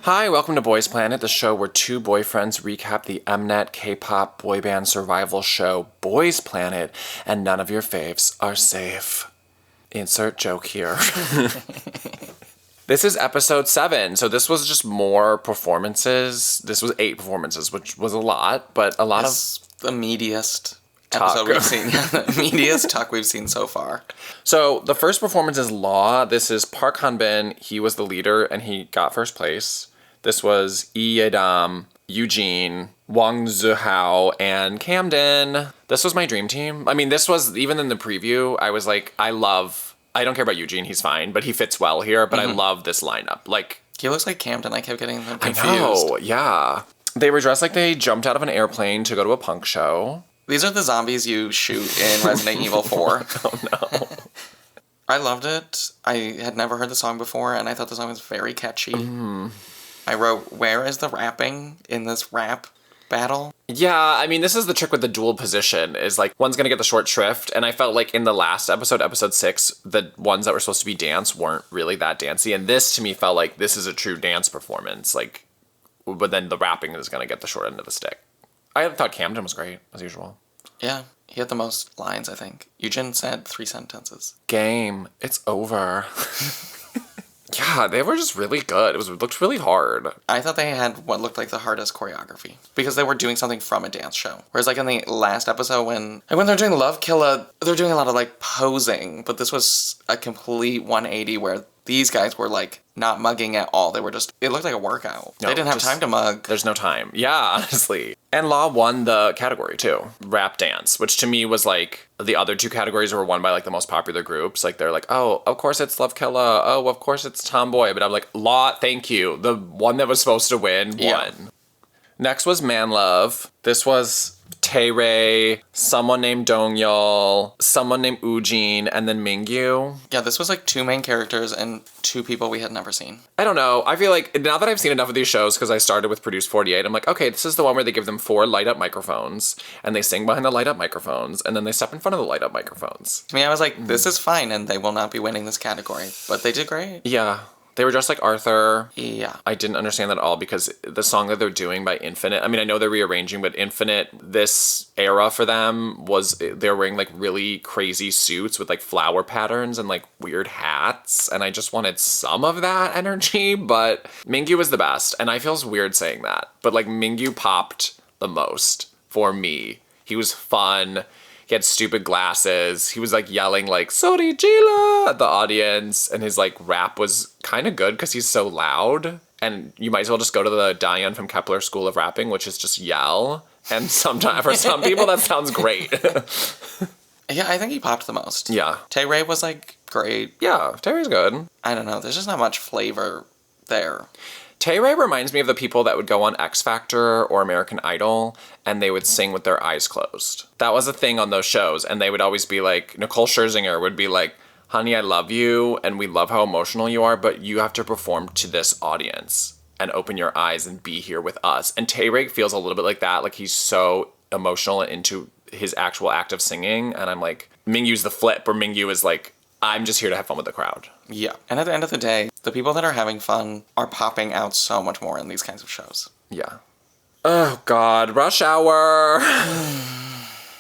Hi, welcome to Boys Planet, the show where two boyfriends recap the Mnet K-pop boy band survival show Boys Planet, and none of your faves are safe. Insert joke here. This is episode 7, so this was just more performances. This was 8 performances, which was a lot, but a lot of the meatiest talk episode we've seen. The meatiest talk we've seen so far. So the first performance is Law. This is Park Han-bin. He was the leader, and he got first place. This was Lee Ye-dam, Eugene, Wang Zuhao, and Camden. This was my dream team. I mean, this was, even in the preview, I was like, I don't care about Eugene, he's fine, but he fits well here, but I love this lineup. Like, he looks like Camden. I kept getting them confused. I know, yeah. They were dressed like they jumped out of an airplane to go to a punk show. These are the zombies you shoot in Resident Evil 4. Oh, no. I loved it. I had never heard the song before, and I thought the song was very catchy. I wrote, where is the rapping in this rap battle? Yeah, I mean, this is the trick with the dual position, is like, one's gonna get the short shrift, and I felt like in the last episode, episode 6, the ones that were supposed to be dance weren't really that dancey, and this, to me, felt like this is a true dance performance, like, but then the rapping is gonna get the short end of the stick. I thought Camden was great, as usual. Yeah, he had the most lines, I think. Eugene said 3 sentences. Game, it's over. Yeah, they were just really good. It looked really hard. I thought they had what looked like the hardest choreography because they were doing something from a dance show. Whereas like in the last episode when they're doing Love Killa, they're doing a lot of like posing, but this was a complete 180 where these guys were like not mugging at all. They were just, it looked like a workout. No, they didn't have time to mug. There's no time. Yeah, honestly. And Law won the category too. Rap dance, which to me was like, the other 2 categories were won by like the most popular groups. Like they're like, oh, of course it's Love Killa. Oh, of course it's Tomboy. But I'm like, Law, thank you. The one that was supposed to win won. Yeah. Next was Man Love. This was Tae-rae, someone named Dong-yeol, someone named Eugene, and then Mingyu. Yeah, this was like 2 main characters and 2 people we had never seen. I don't know. I feel like now that I've seen enough of these shows, because I started with Produce 48, I'm like, okay, this is the one where they give them 4 light-up microphones, and they sing behind the light-up microphones, and then they step in front of the light-up microphones. To me, I was like, this is fine, and they will not be winning this category. But they did great. Yeah. They were dressed like Arthur. Yeah. I didn't understand that at all because the song that they're doing by Infinite, I mean, I know they're rearranging, but Infinite, this era for them was, they were wearing like really crazy suits with like flower patterns and like weird hats. And I just wanted some of that energy, but Mingyu was the best. And I feel weird saying that, but like Mingyu popped the most for me. He was fun. He had stupid glasses. He was like yelling like "Sori Jila" at the audience, and his like rap was kind of good because he's so loud. And you might as well just go to the Daeyeon from Kepler School of Rapping, which is just yell. And sometimes for some people that sounds great. Yeah, I think he popped the most. Yeah, Tae-rae was like great. yeah, Terry's good. I don't know. There's just not much flavor there. Tae-rae reminds me of the people that would go on X Factor or American Idol and they would sing with their eyes closed. That was a thing on those shows, and they would always be like, Nicole Scherzinger would be like, honey, I love you, and we love how emotional you are, but you have to perform to this audience and open your eyes and be here with us. And Tae-rae feels a little bit like that, like he's so emotional and into his actual act of singing, and I'm like, Mingyu's the flip, where Mingyu is like, I'm just here to have fun with the crowd. Yeah. And at the end of the day, the people that are having fun are popping out so much more in these kinds of shows. Yeah. Oh, God. Rush Hour.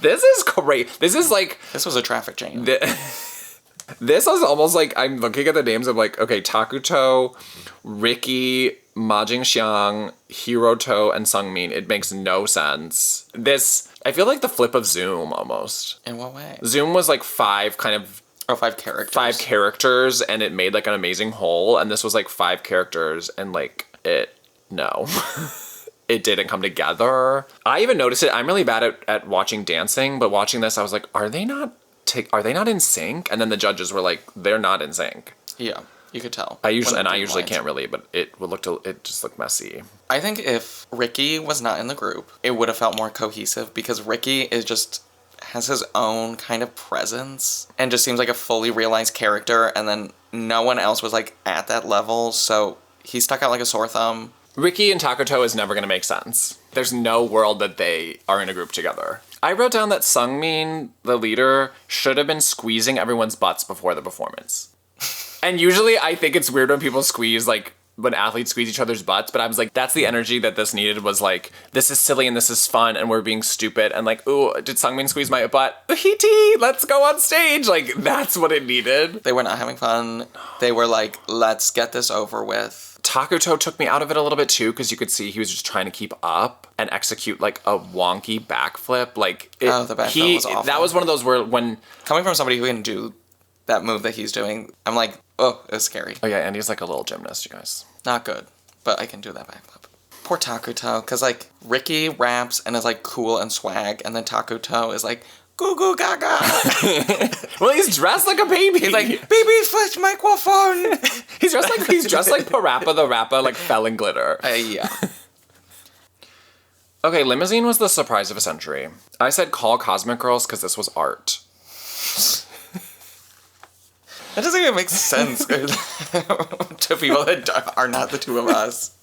This is great. This is like... This was a traffic jam. This is almost like, I'm looking at the names of like, okay, Takuto, Ricky, Ma Jingxiang, Hiroto, and Sungmin. It makes no sense. This, I feel like the flip of Zoom almost. In what way? Zoom was like 5 kind of... Oh, 5 characters. 5 characters, and it made like an amazing whole, and this was like 5 characters, and like, no. It didn't come together. I even noticed it. I'm really bad at watching dancing, but watching this, I was like, are they not in sync? And then the judges were like, they're not in sync. Yeah, you could tell. I usually can't really, but it just looked messy. I think if Ricky was not in the group, it would have felt more cohesive because Ricky has his own kind of presence and just seems like a fully realized character, and then no one else was like at that level, so he stuck out like a sore thumb. Ricky and Takuto is never going to make sense. There's no world that they are in a group together. I wrote down that Sungmin, the leader, should have been squeezing everyone's butts before the performance. And usually I think it's weird when people squeeze, like, when athletes squeeze each other's butts, but I was like, that's the energy that this needed, was like, this is silly and this is fun and we're being stupid and like, ooh, did Sungmin squeeze my butt? Hee, let's go on stage. Like, that's what it needed. They were not having fun. They were like, let's get this over with. Takuto took me out of it a little bit too, because you could see he was just trying to keep up and execute like a wonky backflip. Like, the backflip was awful. That was one of those where when... Coming from somebody who can do that move that he's doing, I'm like, oh, it's scary. Oh yeah, Andy's like a little gymnast, you guys. Not good, but I can do that backflip. Poor Takuto, because like Ricky raps and is like cool and swag, and then Takuto is like goo goo gaga. Well, he's dressed like a baby. He's like, baby's first microphone. he's dressed like Parappa the Rapper, like fell in glitter. Yeah. Okay, Limousine was the surprise of a century. I said call Cosmic Girls because this was art. That doesn't even make sense to people that are not the two of us.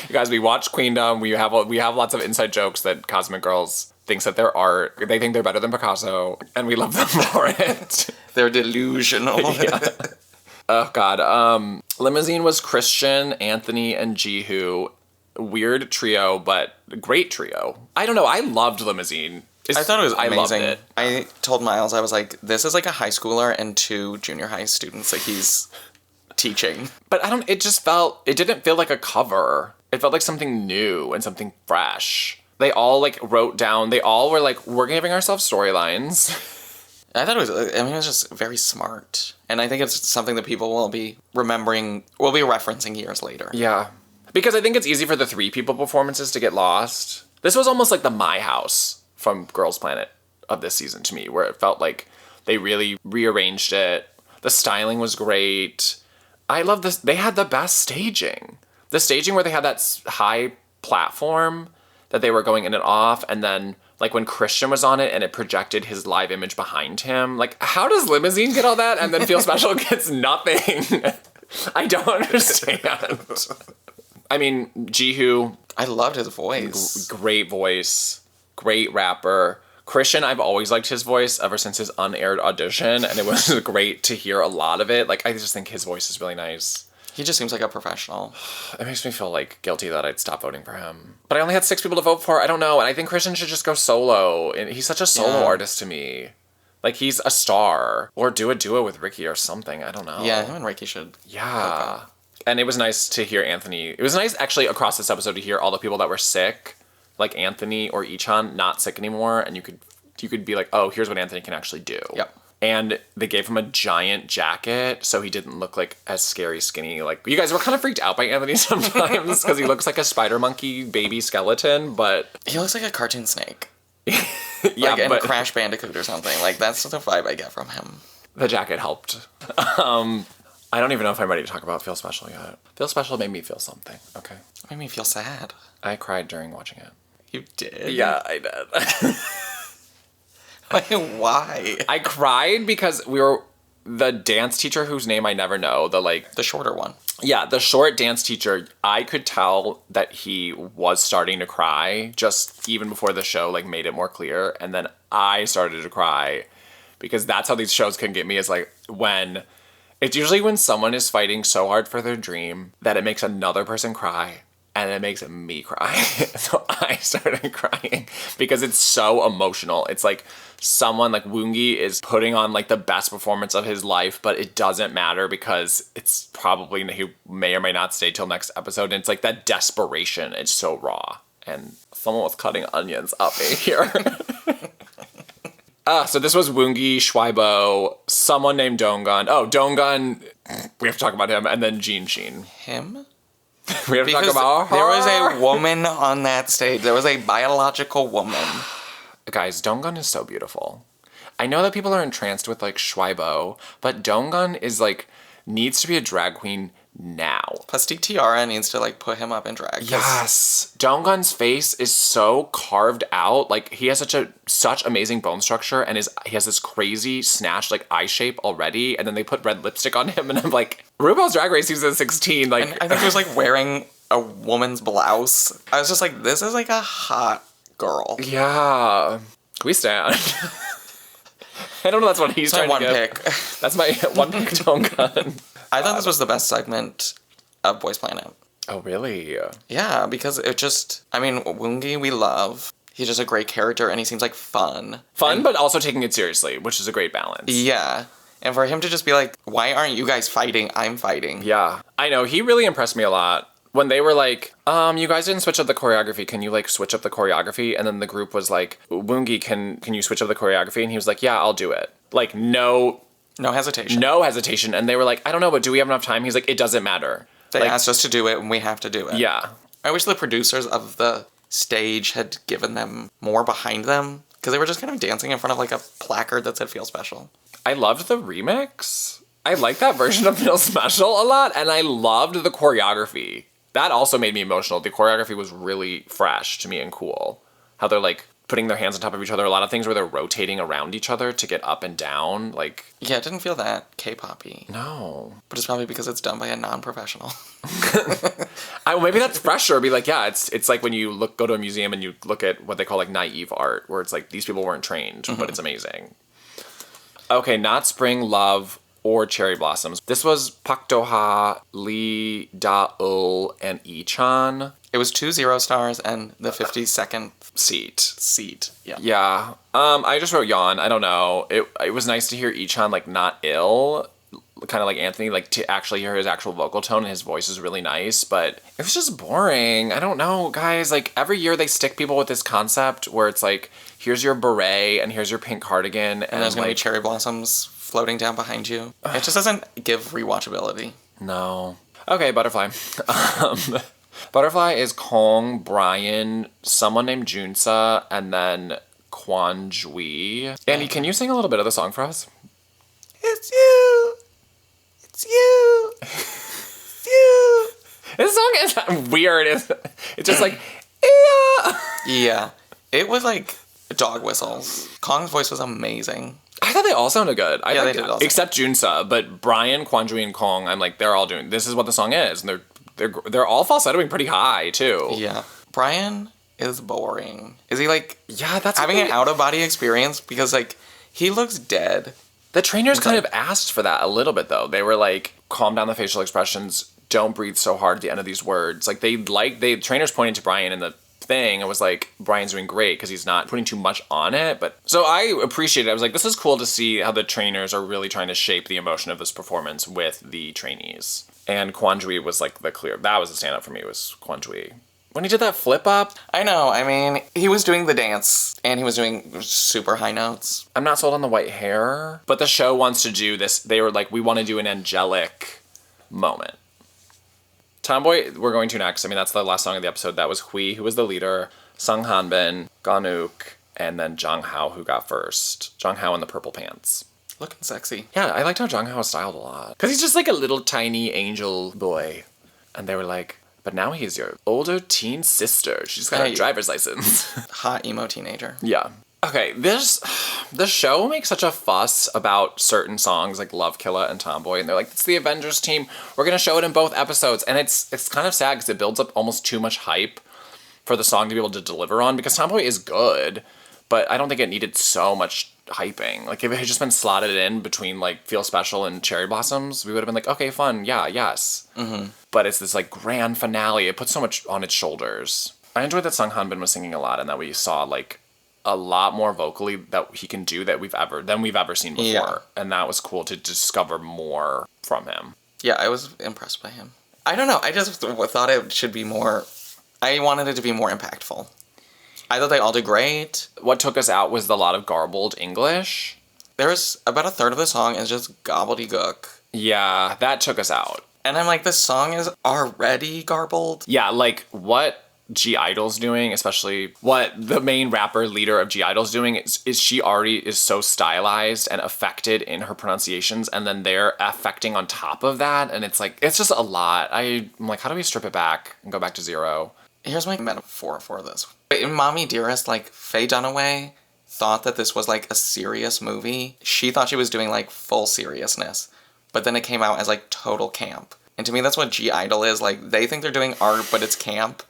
You guys, we watch Queendom. We have lots of inside jokes that Cosmic Girls thinks that they're art. They think they're better than Picasso, and we love them for it. They're delusional. Yeah. Oh, God. Limousine was Christian, Anthony, and Jihoo. Weird trio, but great trio. I don't know. I loved Limousine. I thought it was amazing. I loved it. I told Miles, I was like, this is like a high schooler and 2 junior high students that he's teaching. But it didn't feel like a cover. It felt like something new and something fresh. They all like wrote down, they all were like, we're giving ourselves storylines. I thought it was just very smart. And I think it's something that people will be referencing years later. Yeah. Because I think it's easy for the 3 people performances to get lost. This was almost like the My House from Girls Planet of this season to me, where it felt like they really rearranged it. The styling was great. I love this. They had the best staging. The staging where they had that high platform that they were going in and off, and then like when Christian was on it and it projected his live image behind him. Like, how does Limousine get all that and then Feel Special gets nothing? I don't understand. I mean, Jihoo. I loved his voice. Great voice. Great rapper. Christian, I've always liked his voice ever since his unaired audition, and it was great to hear a lot of it. Like, I just think his voice is really nice. He just seems like a professional. It makes me feel like guilty that I'd stop voting for him. But I only had 6 people to vote for. I don't know. And I think Christian should just go solo. And he's such a solo artist to me. Like, he's a star. Or do a duo with Ricky or something. I don't know. Yeah, him and Ricky should. Yeah. Okay. And it was nice to hear Anthony. It was nice, actually, across this episode to hear all the people that were sick, like Anthony or Ichan, not sick anymore. And you could be like, oh, here's what Anthony can actually do. Yep. And they gave him a giant jacket so he didn't look like as scary skinny. Like, you guys were kind of freaked out by Anthony sometimes because he looks like a spider monkey baby skeleton, but... He looks like a cartoon snake. Yeah, like in Crash Bandicoot or something. Like, that's the vibe I get from him. The jacket helped. I don't even know if I'm ready to talk about Feel Special yet. Feel Special made me feel something, okay? It made me feel sad. I cried during watching it. You did? Yeah, I did. Why? I cried because the dance teacher whose name I never know, the shorter one. Yeah, the short dance teacher, I could tell that he was starting to cry just even before the show like made it more clear, and then I started to cry because that's how these shows can get me, is like it's usually when someone is fighting so hard for their dream that it makes another person cry. And it makes me cry. So I started crying because it's so emotional. It's like someone like Woongi is putting on like the best performance of his life, but it doesn't matter because it's probably he may or may not stay till next episode. And it's like that desperation. It's so raw. And someone was cutting onions up in here. So this was Woongi, Schwaibo, someone named Donggun. Oh, Donggun, we have to talk about him. And then Jin Shin. Him? We have to talk about her. There was a woman on that stage. There was a biological woman. Guys, Donggun is so beautiful. I know that people are entranced with like Schwaibo, but Donggun is like needs to be a drag queen now. Plastique Tiara needs to like put him up in drag. Yes. Donggun's face is so carved out. Like he has such amazing bone structure, and he has this crazy snatched like eye shape already, and then they put red lipstick on him, and I'm like, RuPaul's Drag Race season 16. Like, and I think he was like wearing a woman's blouse. I was just like, this is like a hot girl. Yeah. We stand. I don't know, that's what he's trying to get. Pick. That's my one pick Donggun. I thought this was the best segment of Boys Planet. Oh, really? Yeah, because it just, I mean, Woongi we love. He's just a great character and he seems like fun. Fun, but also taking it seriously, which is a great balance. Yeah. And for him to just be like, why aren't you guys fighting? I'm fighting. Yeah. I know, he really impressed me a lot. When they were like, you guys didn't switch up the choreography. Can you, like, switch up the choreography? And then the group was like, Woongi, can you switch up the choreography? And he was like, yeah, I'll do it. Like, no hesitation. No hesitation. And they were like, I don't know, but do we have enough time? He's like, it doesn't matter. They like, asked us to do it and we have to do it. Yeah. I wish the producers of the stage had given them more behind them, because they were just kind of dancing in front of like a placard that said Feel Special. I loved the remix. I like that version of Feel Special a lot, and I loved the choreography. That also made me emotional. The choreography was really fresh to me and cool. How they're like putting their hands on top of each other. A lot of things where they're rotating around each other to get up and down. Like, yeah, it didn't feel that K-poppy. No. But it's probably because it's done by a non-professional. Maybe that's fresher. Be like, yeah, it's like when you go to a museum and you look at what they call like naive art, where it's like these people weren't trained, but it's amazing. Okay, not Spring, Love, or Cherry Blossoms. This was Pak Do-ha, Lee Da-ul, and Ichan. It was 2 0 stars and the 52nd seat. Yeah. Yeah. I just wrote yawn. I don't know. It was nice to hear Ichan like not ill, kind of like Anthony, like to actually hear his actual vocal tone, and his voice is really nice, but it was just boring. I don't know, guys. Like every year they stick people with this concept where it's like, here's your beret and here's your pink cardigan, and there's gonna be cherry blossoms floating down behind you. It just doesn't give rewatchability. No. Okay, Butterfly. Butterfly is Kong, Brian, someone named Junsa, and then Kwon Jui. Andy, can you sing a little bit of the song for us? It's you. It's you. It's you. This song is weird. It's just like, yeah. Yeah. It was like dog whistles. Kong's voice was amazing. I thought they all sounded good. Yeah, they did also. Except Junsa, but Brian, Kwon Jui, and Kong, I'm like, they're all doing, this is what the song is, and they're all falsettoing pretty high, too. Yeah. Brian is boring. Is he, like, that's having an out-of-body experience? Because, like, he looks dead. The trainers kind of asked for that a little bit, though. They were like, calm down the facial expressions, don't breathe so hard at the end of these words. Like, the trainers pointed to Brian in the thing and was like, Brian's doing great because he's not putting too much on it. But so I appreciate it. I was like, this is cool to see how the trainers are really trying to shape the emotion of this performance with the trainees. And Kwon Jui was like that was the standout for me, was Kwon Jui. When he did that flip up. I know, I mean, he was doing the dance and he was doing super high notes. I'm not sold on the white hair, but the show wants to do this. They were like, we want to do an angelic moment. Tomboy, we're going to next. I mean, that's the last song of the episode. That was Hui, who was the leader, Sung Hanbin, Ganuk, and then Jang Hao, who got first. Jang Hao in the purple pants. Looking sexy. Yeah, I liked how Jang Hao was styled a lot. Because he's just like a little tiny angel boy. And they were like, but now he's your older teen sister. She's got a driver's license. Hot emo teenager. Yeah. Okay, the show makes such a fuss about certain songs like Love Killa and Tomboy, and they're like, it's the Avengers team. We're going to show it in both episodes. And it's kind of sad because it builds up almost too much hype for the song to be able to deliver on, because Tomboy is good, but I don't think it needed so much hyping. Like, if it had just been slotted in between, like, Feel Special and Cherry Blossoms, we would have been like, okay, fun, yeah, yes. Mm-hmm. But it's this, like, grand finale. It puts so much on its shoulders. I enjoyed that Sung Hanbin was singing a lot, and that we saw, like, a lot more vocally that he can do than we've ever seen before. Yeah. And that was cool to discover more from him. Yeah, I was impressed by him. I don't know, I just thought it should be more... I wanted it to be more impactful. I thought they all did great. What took us out was a lot of garbled English. There's about a third of the song is just gobbledygook. Yeah, that took us out. And I'm like, this song is already garbled. Yeah, like, what G-Idol's doing, especially what the main rapper leader of G-Idol's doing, is she already is so stylized and affected in her pronunciations, and then they're affecting on top of that, and it's like, it's just a lot. I'm like, how do we strip it back and go back to zero? Here's my metaphor for this. In Mommy Dearest, like, Faye Dunaway thought that this was, like, a serious movie. She thought she was doing, like, full seriousness. But then it came out as, like, total camp. And to me, that's what G-Idol is. Like, they think they're doing art, but it's camp.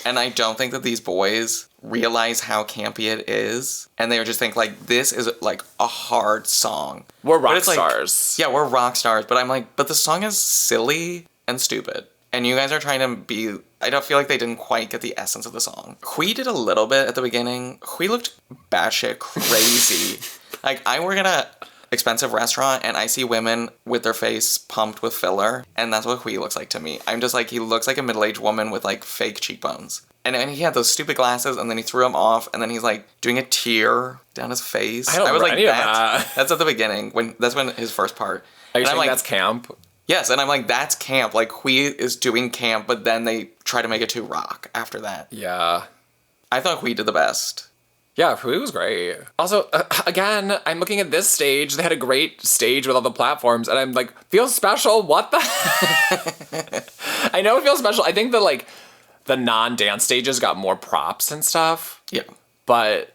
And I don't think that these boys realize how campy it is. And they just think, like, this is, like, a hard song. We're rock stars. Like, yeah, we're rock stars. But I'm like, but the song is silly and stupid. And you guys are trying to be... I don't feel like they didn't quite get the essence of the song. Hui did a little bit at the beginning. Hui looked batshit crazy. Like, I work at a expensive restaurant and I see women with their face pumped with filler, and that's what Hui looks like to me. I'm just like, he looks like a middle-aged woman with, like, fake cheekbones. And then he had those stupid glasses, and then he threw them off, and then he's, like, doing a tear down his face. I was like, that's at the beginning. That's when his first part. Are you saying like, that's camp? Yes, and I'm like, that's camp. Like, Hui is doing camp, but then they try to make it too rock after that. Yeah. I thought Hui did the best. Yeah, Hui was great. Also, again, I'm looking at this stage. They had a great stage with all the platforms, and I'm like, feels special? What the? I know it feels special. I think that, the non-dance stages got more props and stuff. Yeah. But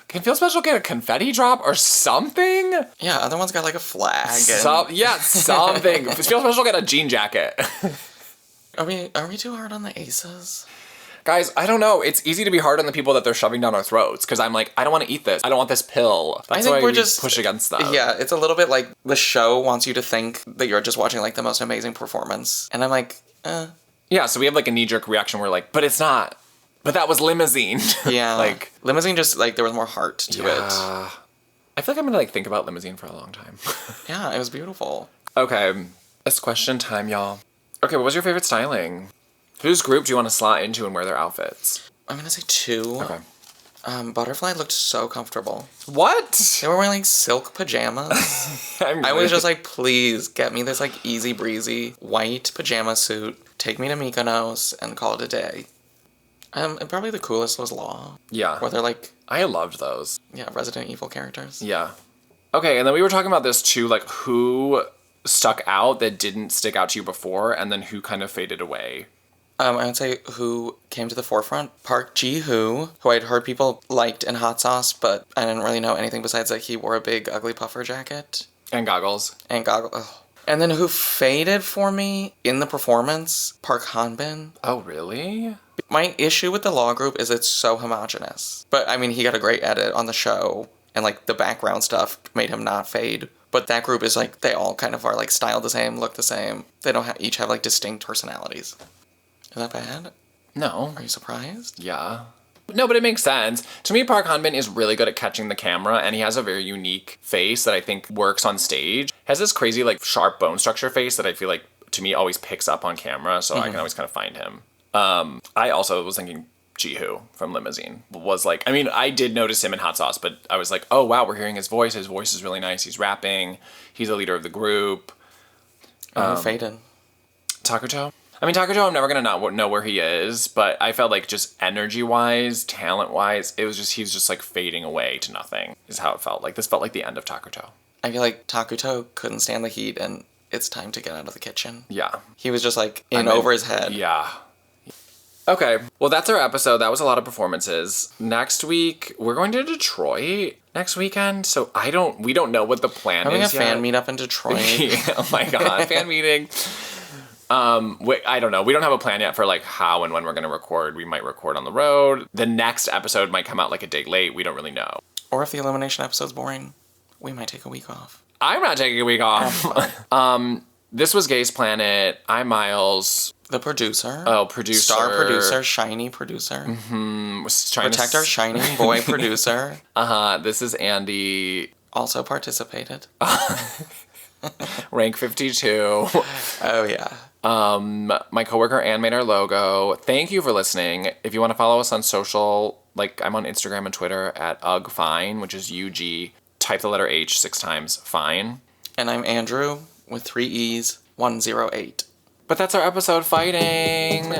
can Feel Special get a confetti drop or something? Yeah, other ones got, a flag. Something. Feel Special get a jean jacket. Are we too hard on the aces? Guys, I don't know. It's easy to be hard on the people that they're shoving down our throats because I'm like, I don't want to eat this. I don't want this pill. That's why we just push against them. Yeah, it's a little bit like the show wants you to think that you're just watching the most amazing performance. And I'm like, Yeah, so we have a knee-jerk reaction. We're like, but it's not. But that was Limousine. Yeah. Limousine just, there was more heart to it. I feel like I'm going to, think about Limousine for a long time. Yeah, it was beautiful. Okay, it's question time, y'all. Okay, what was your favorite styling? Whose group do you want to slot into and wear their outfits? I'm going to say 2. Okay. Butterfly looked so comfortable. What? They were wearing, silk pajamas. I was just like, please, get me this, easy breezy white pajama suit. Take me to Mykonos and call it a day. And probably the coolest was Law. Yeah. Where they're I loved those. Yeah, Resident Evil characters. Yeah. Okay, and then we were talking about this too, who stuck out that didn't stick out to you before, and then who kind of faded away. I would say who came to the forefront. Park Ji-hoo, who I'd heard people liked in Hot Sauce, but I didn't really know anything besides that he wore a big ugly puffer jacket. And goggles. And goggles. Oh. And then who faded for me in the performance? Park Han-bin. Oh, really? My issue with the Law group is it's so homogenous. But, I mean, he got a great edit on the show, and, the background stuff made him not fade. But that group is, they all kind of are, styled the same, look the same. They don't each have, distinct personalities. Is that bad? No. Are you surprised? Yeah. No, but it makes sense. To me, Park Han-bin is really good at catching the camera, and he has a very unique face that I think works on stage. He has this crazy, sharp bone structure face that I feel to me, always picks up on camera, so I can always kind of find him. I also was thinking Ji-hoo from Limousine was I did notice him in Hot Sauce, but I was like, oh, wow, we're hearing his voice. His voice is really nice. He's rapping. He's the leader of the group. Faded. Takuto? I mean, Takuto, I'm never going to not know where he is, but I felt just energy-wise, talent-wise, it was just, he's just fading away to nothing, is how it felt. This felt like the end of Takuto. I feel like Takuto couldn't stand the heat, and it's time to get out of the kitchen. Yeah. He was just, over his head. Yeah. Okay, well, that's our episode. That was a lot of performances. Next week, we're going to Detroit next weekend, so we don't know what the plan Having is a fan meetup in Detroit. Oh my god, fan meeting. I don't know. We don't have a plan yet for how and when we're going to record. We might record on the road. The next episode might come out a day late. We don't really know. Or if the elimination episode's boring, we might take a week off. I'm not taking a week off. This was Gaze Planet. I'm Miles. The producer. Oh, producer. Star producer, shiny producer. Mm-hmm. Protect our shining boy producer. This is Andy. Also participated. Rank 52. Oh, yeah. My coworker Ann made our logo. Thank you for listening. If you want to follow us on social, I'm on Instagram and Twitter at UGFine, which is UG. Type the letter H 6 times, fine. And I'm Andrew with 3 E's, 108. But that's our episode, fighting.